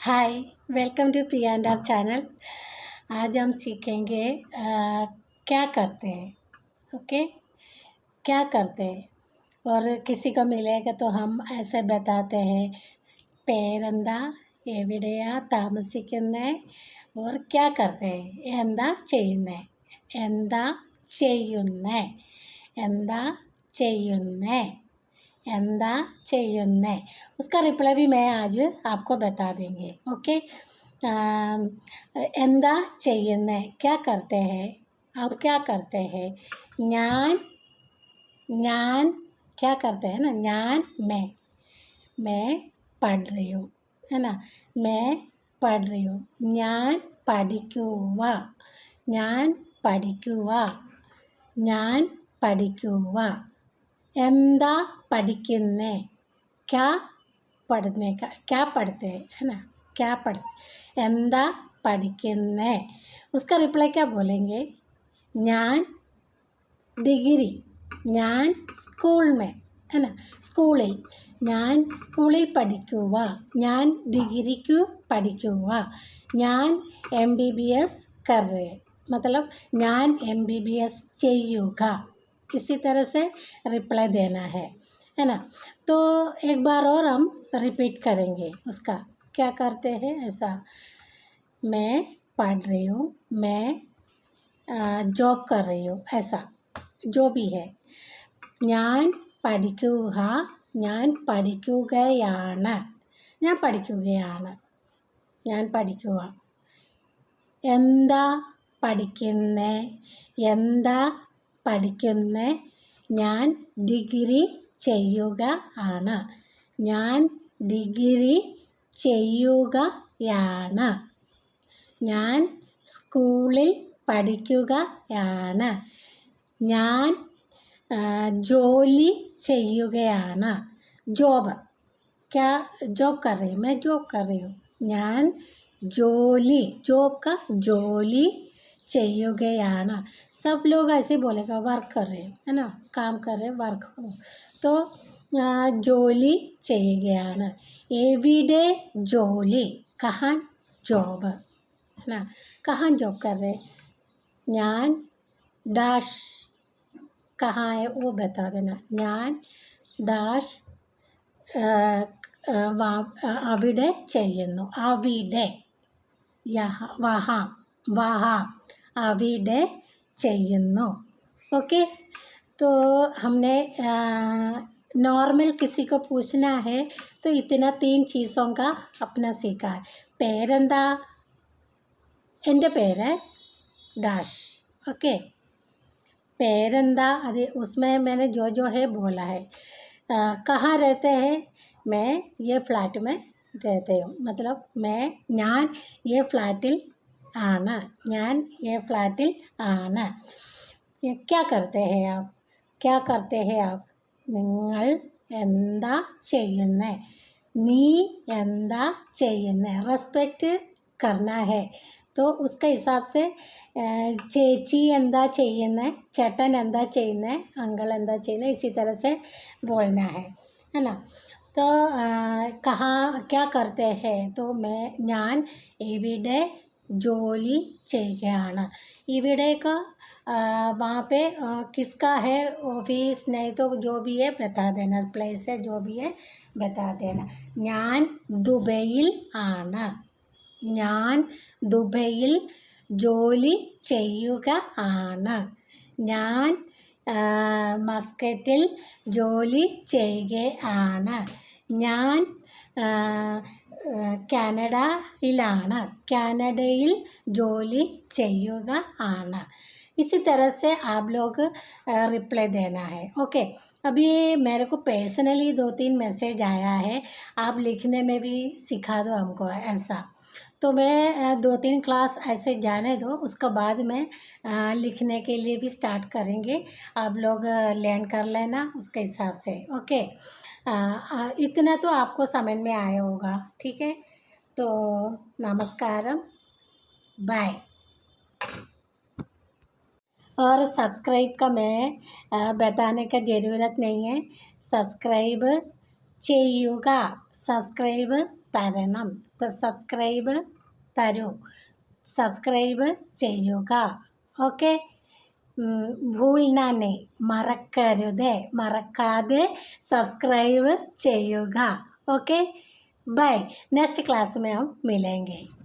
Hi, welcome to प्रियांडार channel. आज हम सीखेंगे क्या करते हैं। ओके, क्या करते हैं और किसी को मिलेगा तो हम ऐसे बताते हैं പേരെന്താ, എവിടെയാ താമസിക്കുന്നത് और क्या करते हैं, എന്താ ചെയ്യുന്നേ, എന്താ ചെയ്യുന്നേ, എന്താ ചെയ്യുന്നേ, എന്താ ചെയ്യുന്നേ। उसका रिप्लाई भी मैं आज आपको बता देंगे। ओके, എന്താ ചെയ്യുന്നേ, क्या करते हैं, आप क्या करते हैं। ഞാൻ क्या करते हैं ना, मैं पढ़ रही हूँ, है ना। मैं पढ़ रही हूँ, ഞാൻ പഠിക്കുക, ഞാൻ പഠിക്കുക, ഞാൻ പഠിക്കുക। എന്താ പഠിക്കുന്നേ, क्या पढ़ने का, क्या पढ़ते हैं, है ना, क्या पढ़, എന്താ പഠിക്കുന്നേ। उसका रिप्लाई क्या बोलेंगे, ഞാൻ ഡിഗ്രി, ഞാൻ സ്കൂൾ में, है ना, സ്കൂളിൽ, ഞാൻ സ്കൂളിൽ പഠിക്കുക, ഞാൻ ഡിഗ്രിക്ക് പഠിക്കുക, ഞാൻ MBBS कर रहे, मतलब ഞാൻ MBBS ചെയ്യുക। इसी तरह से रिप्लाई देना है ना। तो एक बार और हम रिपीट करेंगे उसका, क्या करते हैं ऐसा। मैं पढ़ रही हूँ, मैं जॉब कर रही हूँ, ऐसा जो भी है। ഞാൻ പഠിക്കുക, ഞാൻ പഠിക്കുകയാണ്, ഞാൻ പഠിക്കുകയാണ്, ഞാൻ പഠിക്കുക। എന്താ പഠിക്കുന്നേ, എന്താ പഠിക്കുന്നേ, ഞാൻ ഡിഗ്രി ചെയ്യുക ആണ്, ഞാൻ ഡിഗ്രി ചെയ്യുകയാണ്, ഞാൻ സ്കൂളിൽ പഠിക്കുകയാണ്, ഞാൻ ജോലി ചെയ്യുകയാണ്, ജോബ്, क्या जॉब कर रही हूँ, मैं जॉब कर रही हूँ। ഞാൻ ജോലി, जॉब का ജോലി ചെയ്യുകയാണ്। सब लोग ऐसे बोलेगा वर्क कर रहे हैं, है ना, काम कर रहे, वर्क हो तो ജോലി ചെയ്യുകയാണ്। എവിടെ ജോലി, कहाँ जॉब, है ना, कहाँ जॉब कर रहे। ഞാൻ ഡാഷ്, कहाँ है वो बता देना। ഞാൻ ഡാഷ് അവിടെ ചെയ്യുന്നു, അവിടെ, വഹാം, വഹാം, അവിടെ ചെയ്യുന്നു। ओके, तो हमने नॉर्मल किसी को पूछना है तो इतना 3 चीज़ों का अपना सीखा है। പേരെന്താ, എൻ്റെ പേര് ഡാഷ്। ओके, പേരെന്താ, അത് उसमें मैंने जो है बोला है। कहाँ रहते हैं, मैं ये फ्लैट में रहते हूँ, मतलब ഞാൻ ये ഫ്ലാറ്റിൽ ആണ്, ഞാൻ ये ഫ്ലാറ്റിൽ ആണ്। क्या करते हैं आप, क्या करते हैं आप, നിങ്ങൾ എന്താ ചെയ്യുന്നേ, നീ എന്താ ചെയ്യുന്നേ। റെസ്പെക്റ്റ് करना है तो उसके हिसाब से ചേച്ചി എന്താ ചെയ്യുന്നേ, ചേട്ടൻ എന്താ ചെയ്യുന്നേ, അങ്കിൾ എന്താ ചെയ്യുന്നേ, इसी तरह से बोलना है ना। तो कहाँ क्या करते हैं, तो ഞാൻ ഇവിടെ ജോലി ചെയ്യുകയാണ്। ഇവിടെ का वहाँ पे किसका है ऑफिस, नहीं तो जो भी है बता देना, प्लेस है जो भी है बता देना। ഞാൻ ദുബൈയിൽ ആണ്, ഞാൻ ദുബൈയിൽ ജോലി ചെയ്യുക ആണ്, ഞാൻ മസ്കറ്റിൽ ജോലി ചെയ്യുകയാണ്, ഞാൻ കാനഡയിലാണ്, കാനഡയിൽ ജോലി ചെയ്യുക ആണ്। इसी तरह से आप लोग रिप्लाई देना है। ओके, अभी मेरे को पर्सनली 2-3 मैसेज आया है, आप लिखने में भी सिखा दो हमको ऐसा। तो मैं 2-3 क्लास ऐसे जाने दो, उसके बाद में लिखने के लिए भी स्टार्ट करेंगे। आप लोग लर्न कर लेना उसके हिसाब से। ओके, इतना तो आपको समझ में आया होगा, ठीक है। तो नमस्कारम, बाय। और सब्सक्राइब का मैं बताने का ज़रूरत नहीं है, सब्सक्राइब ചെയ്യുക, സബ്സ്ക്രൈബ് തരണം. സബ്സ്ക്രൈബ് തരൂ, സബ്സ്ക്രൈബ് ചെയ്യുക. ഓക്കെ. ഭൂൽനാനെ മറക്കാതെ सब्सक्राइब ചെയ്യുക. Okay bye. नेक्स्ट क्लास में हम मिलेंगे.